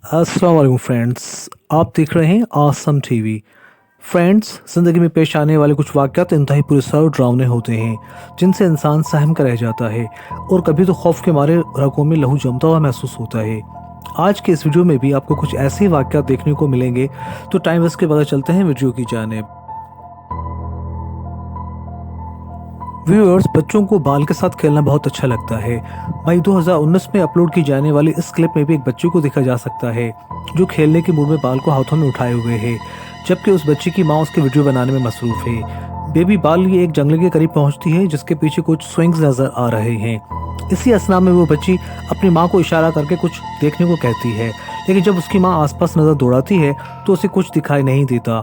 अस्सलाम वालेकुम फ्रेंड्स, आप देख रहे हैं आसम टीवी। फ्रेंड्स, ज़िंदगी में पेश आने वाले कुछ वाक़यात इंतहाई पुरअसर और डरावने होते हैं, जिनसे इंसान सहम कर रह जाता है और कभी तो खौफ के मारे रगों में लहू जमता हुआ महसूस होता है। आज के इस वीडियो में भी आपको कुछ ऐसे ही वाक़यात देखने को मिलेंगे, तो टाइम वेस्ट के बगैर चलते हैं वीडियो की जानिब। व्यूअर्स, बच्चों को बाल के साथ खेलना बहुत अच्छा लगता है। मई 2019 में अपलोड की जाने वाली इस क्लिप में भी एक बच्चे को देखा जा सकता है जो खेलने के मूड में बाल को हाथों में उठाए हुए है, जबकि उस बच्चे की मां उसके वीडियो बनाने में मसरूफ है। बेबी बाल ये एक जंगल के करीब पहुंचती है जिसके पीछे कुछ स्विंग्स नजर आ रहे हैं। इसी असना में वो बच्ची अपनी माँ को इशारा करके कुछ देखने को कहती है, लेकिन जब उसकी माँ आसपास नजर दौड़ाती है तो उसे कुछ दिखाई नहीं देता।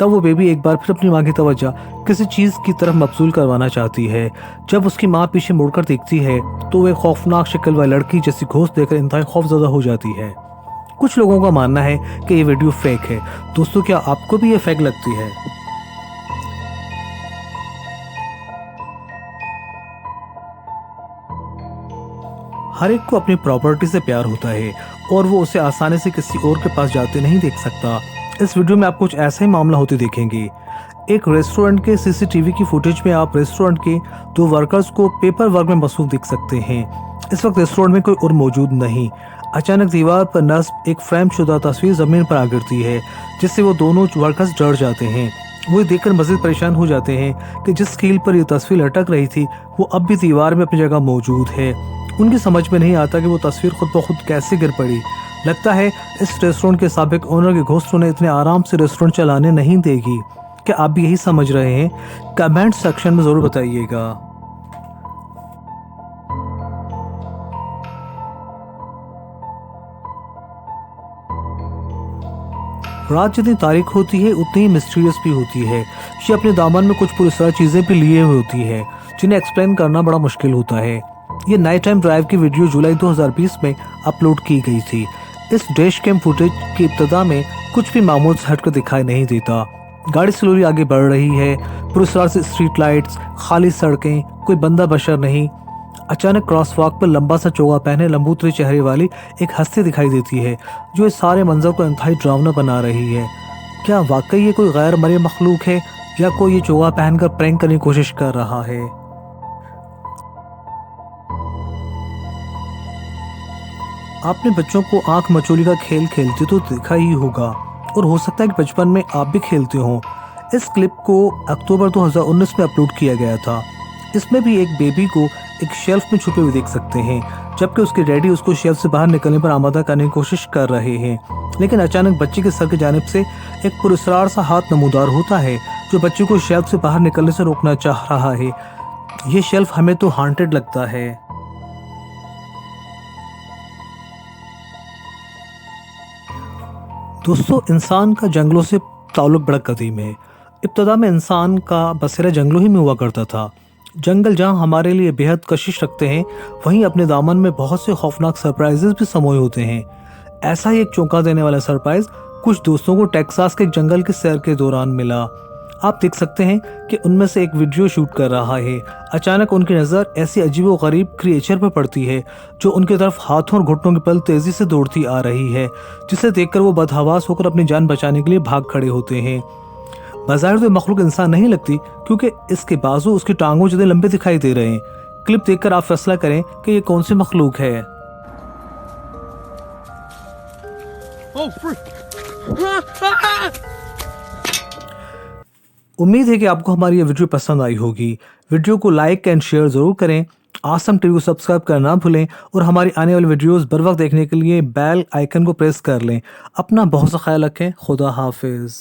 तब वो बेबी एक बार फिर अपनी माँ की तवज्जो किसी चीज़ की तरफ मबसूल करवाना चाहती है। जब उसकी माँ पीछे मुड़कर देखती है तो वो एक खौफनाक शक्ल वाली लड़की जैसी घोष देखकर इंतहाई खौफजदा हो जाती है। कुछ लोगों का मानना है कि ये वीडियो फेक है। दोस्तों, क्या आपको भी ये फेक लगती है? हर एक को अपनी प्रॉपर्टी से प्यार होता है और वो उसे आसानी से किसी और के पास जाते नहीं देख सकता। इस वीडियो में आप कुछ ऐसा ही मामला होते देखेंगे। एक रेस्टोरेंट के सीसीटीवी की फुटेज में आप रेस्टोरेंट के दो वर्कर्स को पेपर वर्क में मसरूफ देख सकते हैं। इस वक्त रेस्टोरेंट में कोई और मौजूद नहीं। अचानक दीवार पर नस्ब एक फ्रेम शुदा तस्वीर जमीन पर आ गिरती है, जिससे वो दोनों वर्कर्स डर जाते हैं। वो देखकर मजीद परेशान हो जाते हैं कि जिस स्केल पर यह तस्वीर लटक रही थी वो अब भी दीवार में अपनी जगह मौजूद है। उनकी समझ में नहीं आता कि वो तस्वीर खुद ब खुद कैसे गिर पड़ी। लगता है इस रेस्टोरेंट के साबिक ओनर के घोस्ट उन्हें इतने आराम से रेस्टोरेंट चलाने नहीं देगी। क्या आप भी यही समझ रहे हैं? कमेंट सेक्शन में ज़रूर बताइएगा। रात जितनी तारीख होती है उतनी ही मिस्टीरियस भी होती है। ये अपने दामन में कुछ पुरस्कार चीज़ें भी लिए हुए होती है जिन्हें एक्सप्लेन करना बड़ा मुश्किल होता है। ये नाइट टाइम ड्राइव की वीडियो जुलाई 2020 में अपलोड की गई थी। इस डैश कैम फुटेज की इब्तदा में कुछ भी मामूल से हटकर दिखाई नहीं देता। गाड़ी स्लोली आगे बढ़ रही है, पुरस्कार से स्ट्रीट लाइट्स, खाली सड़कें, कोई बंदा बशर नहीं। अचानक क्रॉसवॉक पर लंबा सा चोगा पहने लंबूतरे चेहरे वाली एक हस्ती दिखाई देती है जो इस सारे मंजर को इंतहाई डरावना बना रही है। क्या वाकई ये कोई गैर मरी मखलूक है या कोई ये चोगा पहनकर प्रैंक करने की कोशिश कर रहा है? आपने बच्चों को आंख मचोली का खेल खेलते तो देखा ही होगा और हो सकता है कि बचपन में आप भी खेलते हो। इस क्लिप को अक्टूबर 2019 में अपलोड किया गया था। इसमें भी एक बेबी को एक शेल्फ में छुपे हुए देख सकते हैं, जबकि उसके डैडी उसको शेल्फ से बाहर निकलने पर आमादा करने की कोशिश कर रहे हैं। लेकिन अचानक बच्चे के सर की जानिब से एक पुरस्कार सा हाथ नमूदार होता है जो बच्चे को शेल्फ से बाहर निकलने से रोकना चाह रहा है। ये शेल्फ हमें तो हांटेड लगता है। दोस्तों, इंसान का जंगलों से ताल्लुक बड़ा कदीम है। इब्तदा में इंसान का बसेरा जंगलों ही में हुआ करता था। जंगल जहां हमारे लिए बेहद कशिश रखते हैं, वहीं अपने दामन में बहुत से खौफनाक सरप्राइजेस भी समोए होते हैं। ऐसा ही एक चौंका देने वाला सरप्राइज कुछ दोस्तों को टेक्सास के एक जंगल के सैर के दौरान मिला। आप देख सकते हैं कि उनमें से एक वीडियो शूट कर रहा है। अचानक उनकी नज़र ऐसी अजीबो गरीब क्रिएचर पर पड़ती है जो उनकी तरफ हाथों और घुटनों के बल तेजी से दौड़ती आ रही है, जिसे देखकर वो बदहवास होकर अपनी जान बचाने के लिए भाग खड़े होते हैं। बज़ाहिर तो मखलूक इंसान नहीं लगती क्योंकि इसके बाजू उसकी टांगों जितने लंबे दिखाई दे रहे हैं। क्लिप देखकर आप फैसला करें कि ये कौन सी मखलूक है। उम्मीद है कि आपको हमारी ये वीडियो पसंद आई होगी। वीडियो को लाइक एंड शेयर ज़रूर करें। आसम टीवी को सब्सक्राइब करना ना भूलें और हमारी आने वाली वीडियोस बर वक्त देखने के लिए बेल आइकन को प्रेस कर लें। अपना बहुत सा ख्याल रखें। खुदा हाफिज़।